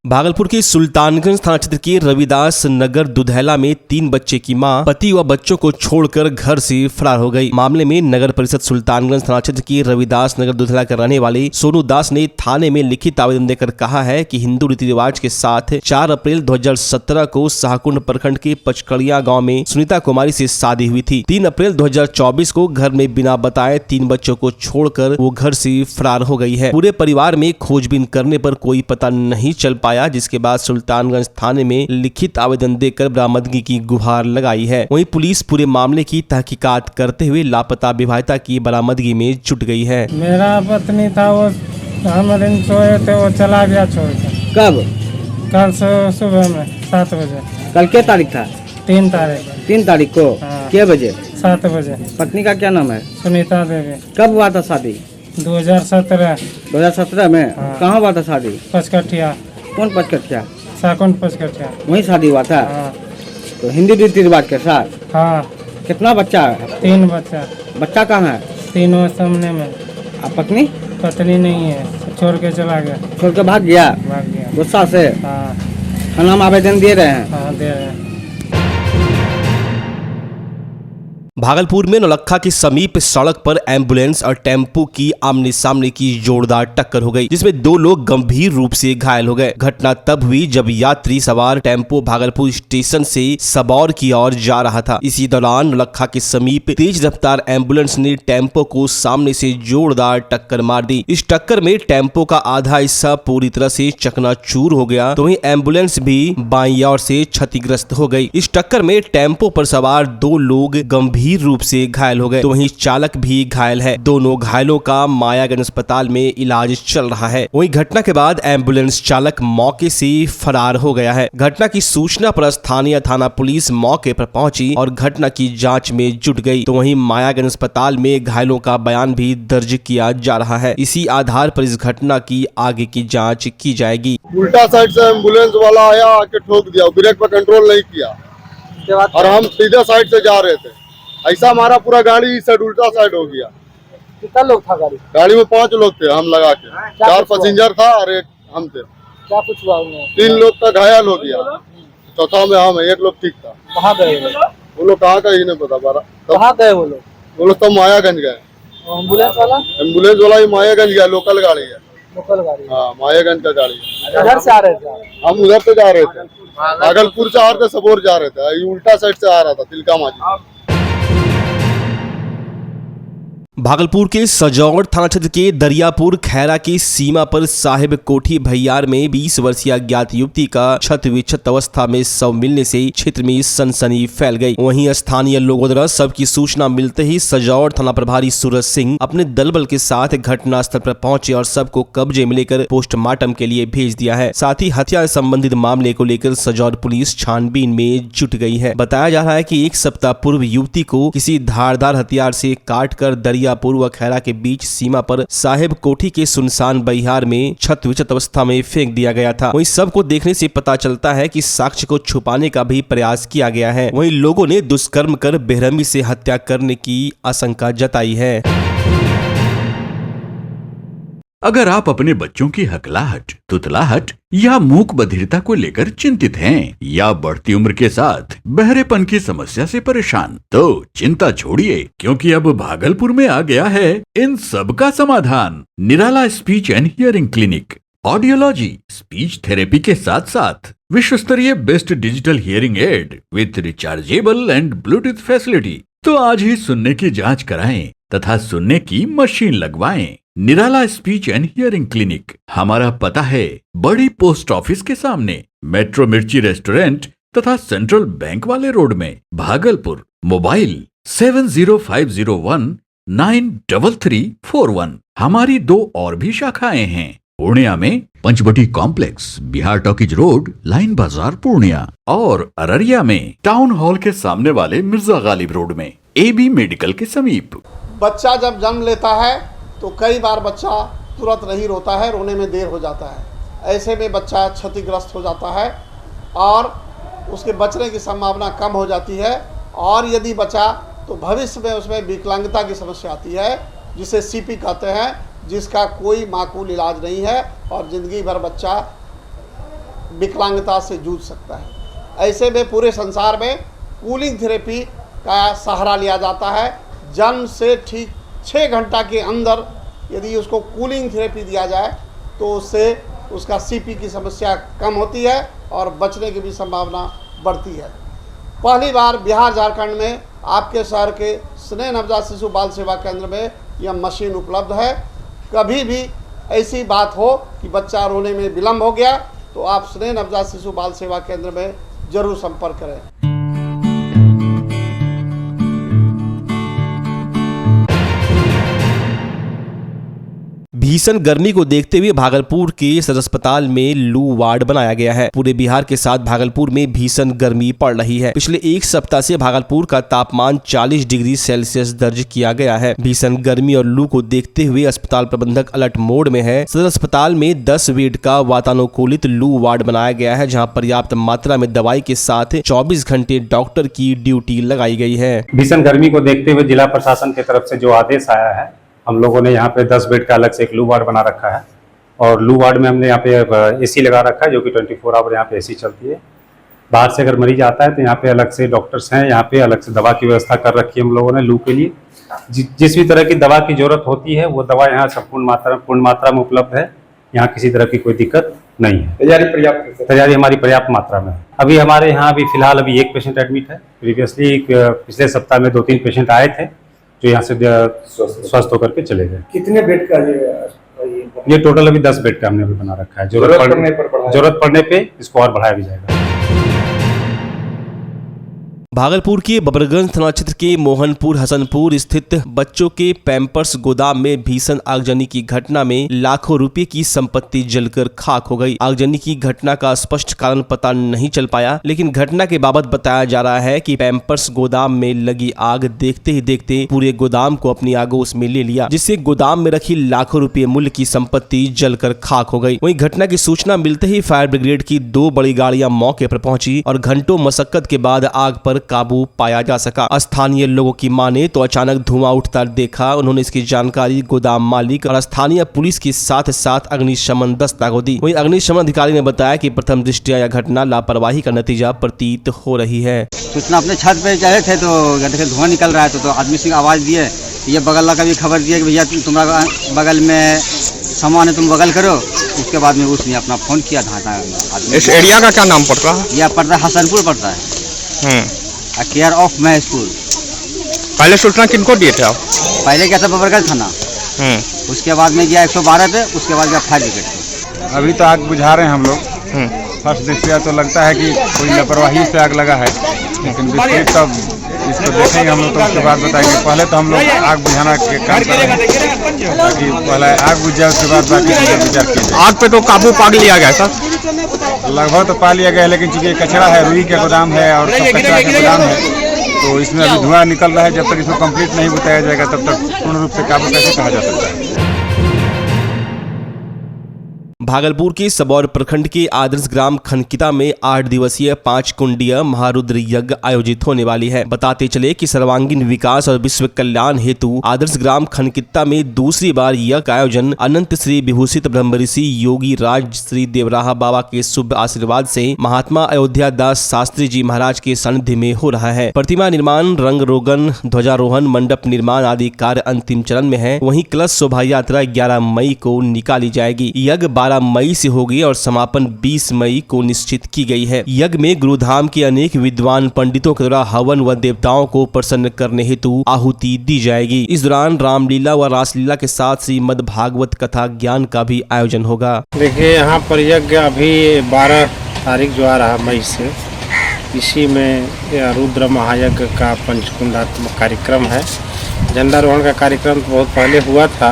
भागलपुर के सुल्तानगंज थाना क्षेत्र के रविदास नगर दुधैला में 3 बच्चे की मां पति व बच्चों को छोड़कर घर से फरार हो गई। मामले में नगर परिषद सुल्तानगंज थाना क्षेत्र के रविदास नगर दुधैला के रहने वाले सोनू दास ने थाने में लिखित आवेदन देकर कहा है कि हिंदू रीति रिवाज के साथ 4 अप्रैल 2017 को शाहकुंड प्रखंड के पचकड़िया गाँव में सुनीता कुमारी से शादी हुई थी। 3 अप्रैल 2024 को घर में बिना बताए 3 बच्चों को छोड़कर वो घर से फरार हो गई है। पूरे परिवार में खोजबीन करने पर कोई पता नहीं चल पाया, जिसके बाद सुल्तानगंज थाने में लिखित आवेदन देकर बरामदगी की गुहार लगाई है। वहीं पुलिस पूरे मामले की तहकीकात करते हुए लापता विवाहिता की बरामदगी में जुट गई है। मेरा पत्नी था, वो हम दिन सोए थे, वो चला गया छोड़ के। कब? कल सुबह में 7 बजे। कल क्या तारीख था? 3 तारीख। 3 तारीख को क्या बजे? 7 बजे। पत्नी का क्या नाम है? सुनीता देवी। कब हुआ था शादी? 2017। 2017 में? कहाँ हुआ था शादी? पचकठिया। कौन पचकठिया? शाहकुंड पचकठिया। वहीं शादी हुआ था? तो हिंदी रीति रिवाज के साथ? हाँ। कितना बच्चा है? 3 बच्चा। बच्चा कहाँ है? तीनों सामने में। आप पत्नी? पत्नी नहीं है, छोड़ के चला गया। छोड़ के भाग गया? भाग गया गुस्सा से? हाँ। थाना में आवेदन दे रहे हैं? हाँ, दे रहे हैं। भागलपुर में नौलखा के समीप सड़क पर एम्बुलेंस और टेम्पो की आमने सामने की जोरदार टक्कर हो गई, जिसमें 2 लोग गंभीर रूप से घायल हो गए। घटना तब हुई जब यात्री सवार टेम्पो भागलपुर स्टेशन से सबौर की ओर जा रहा था। इसी दौरान नौलखा के समीप तेज रफ्तार एम्बुलेंस ने टेम्पो को सामने से जोरदार टक्कर मार दी। इस टक्कर में टेम्पो का आधा हिस्सा पूरी तरह से चकनाचूर हो गया, तो वहीं एम्बुलेंस भी बाईं ओर से क्षतिग्रस्त हो गई। इस टक्कर में टेम्पो पर सवार 2 लोग गंभीर रूप से घायल हो गए, तो वहीं चालक भी घायल है। दोनों घायलों का मायागंज अस्पताल में इलाज चल रहा है। वहीं घटना के बाद एम्बुलेंस चालक मौके से फरार हो गया है। घटना की सूचना पर स्थानीय थाना पुलिस मौके पर पहुंची और घटना की जांच में जुट गई, तो वहीं मायागंज अस्पताल में घायलों का बयान भी दर्ज किया जा रहा है। इसी आधार पर इस घटना की आगे की जाँच की जाएगी। उल्टा साइड से एम्बुलेंस वाला आया, आके ठोक दिया, ब्रेक पर कंट्रोल नहीं किया और हम सीधे साइड से जा रहे थे। ऐसा हमारा पूरा गाड़ी इस साइड उल्टा साइड हो गया। कितना लोग था गाड़ी? गाड़ी में 5 लोग थे, हम लगा के 4 पैसेंजर था और 1 हम थे। क्या कुछ हुआ उन्हें? 3 लोग का घायल हो गया, चौथा में हम, 1 लोग ठीक था। कहाँ गए वो लोग? कहाँ का ही नहीं पता। कहाँ गए वो लोग? वो लोग तो मायागंज गए। एम्बुलेंस वाला? एम्बुलेंस वाला ही मायागंज गया, लोकल गाड़ी है। लोकल गाड़ी? हाँ, मायागंज का गाड़ी है। इधर से आ रहे थे? हम उधर से जा रहे थे, भागलपुर से आ रहे थे, सबौर जा रहे थे। ये उल्टा साइड से आ रहा था, तिलका मांझी। भागलपुर के सजौड़ थाना क्षेत्र के दरियापुर खैरा की सीमा पर साहिब कोठी भैयार में 20 वर्षीय अज्ञात युवती का क्षत विक्षत अवस्था में शव मिलने से क्षेत्र में सनसनी फैल गई। वहीं स्थानीय लोगों द्वारा शव की सूचना मिलते ही सजौड़ थाना प्रभारी सूरज सिंह अपने दलबल के साथ घटनास्थल पर पहुंचे और शव को कब्जे में लेकर पोस्टमार्टम के लिए भेज दिया है। साथ ही हत्या से संबंधित मामले को लेकर सजौड़ पुलिस छानबीन में जुट गई है। बताया जा रहा है कि 1 सप्ताह पूर्व युवती को किसी धारदार हथियार से काटकर दरियापुर व खैरा के बीच सीमा पर साहिब कोठी के सुनसान बहियार में क्षत विक्षत अवस्था में फेंक दिया गया था। वहीं सब को देखने से पता चलता है कि साक्ष्य को छुपाने का भी प्रयास किया गया है। वहीं लोगों ने दुष्कर्म कर बेरहमी से हत्या करने की आशंका जताई है। अगर आप अपने बच्चों की हकलाहट, तुतलाहट या मूक बधिरता को लेकर चिंतित हैं या बढ़ती उम्र के साथ बहरेपन की समस्या से परेशान, तो चिंता छोड़िए, क्योंकि अब भागलपुर में आ गया है इन सब का समाधान। Nirala speech and hearing clinic. Audiology, speech therapy के साथ साथ विश्व स्तरीय best digital hearing aid with rechargeable and Bluetooth facility. तो आज ही सुनने की जांच कराएं तथा सुनने की मशीन लगवाएं। निराला स्पीच एंड हियरिंग क्लिनिक। हमारा पता है बड़ी पोस्ट ऑफिस के सामने, मेट्रो मिर्ची रेस्टोरेंट तथा सेंट्रल बैंक वाले रोड में, भागलपुर। मोबाइल 7050193341। हमारी 2 और भी शाखाएं हैं। पूर्णिया में Panchavati complex, Bihar talkies road, line Bazar Purnia, और अररिया में टाउन हॉल के सामने वाले मिर्जा गालिब रोड में, AB मेडिकल के समीप। बच्चा जब जन्म लेता है तो कई बार बच्चा तुरंत नहीं रोता है, रोने में देर हो जाता है। ऐसे में बच्चा क्षतिग्रस्त हो जाता है और उसके बचने की संभावना कम हो जाती है, और यदि बचा तो भविष्य में उसमें विकलांगता की समस्या आती है, जिसे CP कहते हैं, जिसका कोई माकूल इलाज नहीं है और ज़िंदगी भर बच्चा विकलांगता से जूझ सकता है। ऐसे में पूरे संसार में कूलिंग थेरेपी का सहारा लिया जाता है। जन्म से ठीक 6 घंटा के अंदर यदि उसको कूलिंग थेरेपी दिया जाए तो उससे उसका सीपी की समस्या कम होती है और बचने की भी संभावना बढ़ती है। पहली बार बिहार झारखंड में आपके शहर के स्नेह नवजात शिशु बाल सेवा केंद्र में यह मशीन उपलब्ध है। कभी भी ऐसी बात हो कि बच्चा रोने में विलम्ब हो गया तो आप स्नेह नवजात शिशु बाल सेवा केंद्र में जरूर संपर्क करें। भीषण गर्मी को देखते हुए भागलपुर के सदर अस्पताल में लू वार्ड बनाया गया है। पूरे बिहार के साथ भागलपुर में भीषण गर्मी पड़ रही है। पिछले एक सप्ताह से भागलपुर का तापमान 40 डिग्री सेल्सियस दर्ज किया गया है। भीषण गर्मी और लू को देखते हुए अस्पताल प्रबंधक अलर्ट मोड में है। सदर अस्पताल में 10 बेड का वातानुकूलित लू वार्ड बनाया गया है, जहाँ पर्याप्त मात्रा में दवाई के साथ 24 घंटे डॉक्टर की ड्यूटी लगाई गई है। भीषण गर्मी को देखते हुए जिला प्रशासन की तरफ से जो आदेश आया है, हम लोगों ने यहाँ पे 10 बेड का अलग से एक लू वार्ड बना रखा है और लू वार्ड में हमने यहाँ पे एसी लगा रखा है, जो कि 24 आवर यहाँ पे एसी चलती है। बाहर से अगर मरीज आता है तो यहाँ पे अलग से डॉक्टर्स हैं, यहाँ पे अलग से दवा की व्यवस्था कर रखी है हम लोगों ने लू के लिए। जिस भी तरह की दवा की जरूरत होती है वो दवा यहाँ पूर्ण मात्रा में उपलब्ध है। यहाँ किसी तरह की कोई दिक्कत नहीं है। तैयारी हमारी पर्याप्त मात्रा में है। अभी हमारे यहाँ फिलहाल एक पेशेंट एडमिट है। प्रीवियसली पिछले सप्ताह में 2-3 पेशेंट आए थे जो यहाँ से स्वस्थ होकर के चले गए। कितने बेड का ये टोटल अभी 10 बेड का हमने अभी बना रखा है। जरूरत पड़ने पे इसको और बढ़ाया भी जाएगा। भागलपुर के बबरगंज थाना क्षेत्र के मोहनपुर हसनपुर स्थित बच्चों के पैम्पर्स गोदाम में भीषण आगजनी की घटना में लाखों रुपए की संपत्ति जलकर खाक हो गई। आगजनी की घटना का स्पष्ट कारण पता नहीं चल पाया, लेकिन घटना के बाबत बताया जा रहा है कि पैम्पर्स गोदाम में लगी आग देखते ही देखते पूरे गोदाम को अपनी आगोश में ले लिया, जिससे गोदाम में रखी लाखों रुपए मूल्य की संपत्ति जलकर खाक हो गई। वहीं घटना की सूचना मिलते ही फायर ब्रिगेड की 2 बड़ी गाड़ियां मौके पर पहुंची और घंटों मशक्कत के बाद आग पर काबू पाया जा सका। स्थानीय लोगों की माने तो अचानक धुआं उठता देखा उन्होंने इसकी जानकारी गोदाम मालिक और स्थानीय पुलिस के साथ अग्निशमन दस्ता को दी। वहीं अग्निशमन अधिकारी ने बताया कि प्रथम दृष्टया यह घटना लापरवाही का नतीजा प्रतीत हो रही है। सूचना अपने छत पे चढ़े थे तो देखे धुआं निकल रहा है तो आदमी से आवाज दिए, ये बगल का भी खबर दिए कि भैया तुम्हारा बगल में सामान है, तुम बगल करो। उसके बाद में उसने अपना फोन किया था। इस एरिया का क्या नाम पड़ता है? यह पड़ता है हसनपुर पड़ता है, केयर ऑफ महसूल। पहले सूचना किनको दिए थे आप? पहले क्या था बबरगंज थाना, उसके बाद में गया 112 पे, उसके बाद गया फायर ब्रिगेड पे। अभी तो आग बुझा रहे हैं हम लोग। फर्स्ट दृष्टया तो लगता है कि कोई लापरवाही से आग लगा है, लेकिन विस्तृत तब इसको देखेंगे हम लोग तो उसके बाद बताएंगे। पहले तो हम लोग आग बुझाना के काम कर रहे हैं ताकि पहले आग बुझ जाए, उसके बाद बाकी चीजें विचार किया जाए। आग पे तो काबू पा लिया गया सर? लगभग तो पा लिया गया, लेकिन चूंकि कचरा है, रुई का गोदाम है और सब कचरा का गोदाम है, तो इसमें अभी धुआं निकल रहा है। जब तक इसको कंप्लीट नहीं बताया जाएगा तब तक पूर्ण रूप से काबू कैसे कहा जा सकता है। भागलपुर के सबौर प्रखंड के आदर्श ग्राम खनकिता में 8 दिवसीय 5 कुंडीय महारुद्र यज्ञ आयोजित होने वाली है। बताते चले कि सर्वांगीण विकास और विश्व कल्याण हेतु आदर्श ग्राम खनकिता में दूसरी बार यज्ञ का आयोजन अनंत श्री विभूषित ब्रह्म ऋषि योगी राज श्री देवराहा बाबा के शुभ आशीर्वाद से महात्मा अयोध्या दास शास्त्री जी महाराज के सानिध्य में हो रहा है। प्रतिमा निर्माण, रंग रोगन, ध्वजारोहण, मंडप निर्माण आदि कार्य अंतिम चरण में है। वहीं कलश शोभा यात्रा 11 मई को निकाली जाएगी। यज्ञ 12 मई से होगी और समापन 20 मई को निश्चित की गई है। यज्ञ में गुरुधाम के अनेक विद्वान पंडितों के द्वारा हवन व देवताओं को प्रसन्न करने हेतु आहुति दी जाएगी। इस दौरान रामलीला व रासलीला के साथ श्रीमद् भागवत कथा ज्ञान का भी आयोजन होगा। देखिए यहाँ पर यज्ञ अभी 12 तारीख जो आ रहा मई से, इसी में रुद्र महायज्ञ का पंचकुंडात्मक कार्यक्रम है। झंडारोहण का कार्यक्रम तो बहुत पहले हुआ था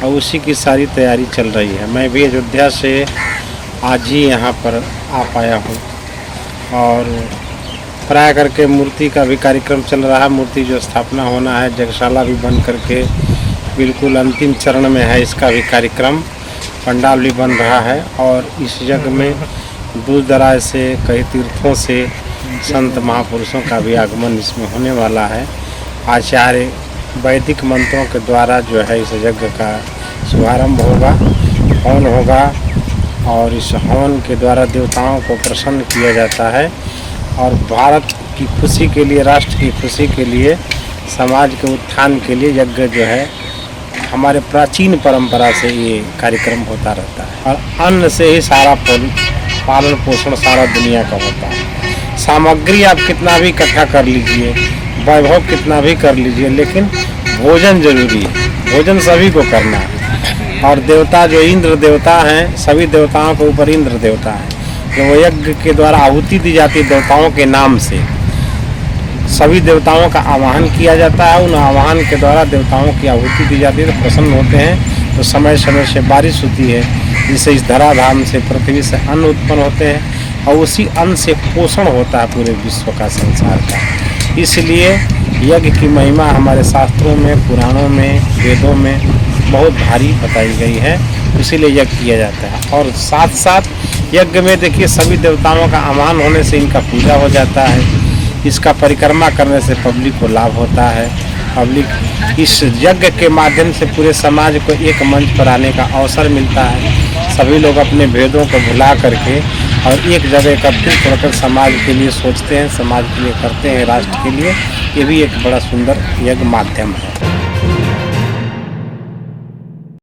और उसी की सारी तैयारी चल रही है। मैं भी अयोध्या से आज ही यहाँ पर आ पाया हूँ और प्राय करके मूर्ति का भी कार्यक्रम चल रहा है। मूर्ति जो स्थापना होना है, यज्ञशाला भी बन करके बिल्कुल अंतिम चरण में है। इसका भी कार्यक्रम, पंडाल भी बन रहा है और इस यज्ञ में दूर दराज से कई तीर्थों से संत महापुरुषों का भी आगमन इसमें होने वाला है। आचार्य वैदिक मंत्रों के द्वारा जो है इस यज्ञ का शुभारंभ होगा, हवन होगा और इस हवन के द्वारा देवताओं को प्रसन्न किया जाता है और भारत की खुशी के लिए, राष्ट्र की खुशी के लिए, समाज के उत्थान के लिए यज्ञ जो है हमारे प्राचीन परंपरा से ये कार्यक्रम होता रहता है। और अन्न से ही सारा पालन पोषण सारा दुनिया का होता है। सामग्री आप कितना भी इकट्ठा कर लीजिए, वैभव कितना भी कर लीजिए, लेकिन भोजन जरूरी है। भोजन सभी को करना है। और देवता जो इंद्र देवता हैं, सभी देवताओं के ऊपर इंद्र देवता है, जो यज्ञ के द्वारा आहुति दी जाती है देवताओं के नाम से, सभी देवताओं का आवाहन किया जाता है। उन आवाहन के द्वारा देवताओं की आहुति दी जाती है, तो प्रसन्न होते हैं। तो समय समय से बारिश होती है, जिससे इस धराधाम से, पृथ्वी से अन्न उत्पन्न होते हैं और उसी अन्न से पोषण होता है पूरे विश्व का, संसार का। इसलिए यज्ञ की महिमा हमारे शास्त्रों में, पुराणों में, वेदों में बहुत भारी बताई गई है। इसीलिए यज्ञ किया जाता है। और साथ साथ यज्ञ में देखिए सभी देवताओं का आह्वान होने से इनका पूजा हो जाता है। इसका परिक्रमा करने से पब्लिक को लाभ होता है। पब्लिक इस यज्ञ के माध्यम से पूरे समाज को एक मंच पर आने का अवसर मिलता है। सभी लोग अपने भेदों को भुला करके और एक जगह एकत्रित होकर समाज के लिए सोचते हैं, समाज के लिए करते हैं, राष्ट्र के लिए। ये भी एक बड़ा सुंदर यज्ञ माध्यम है।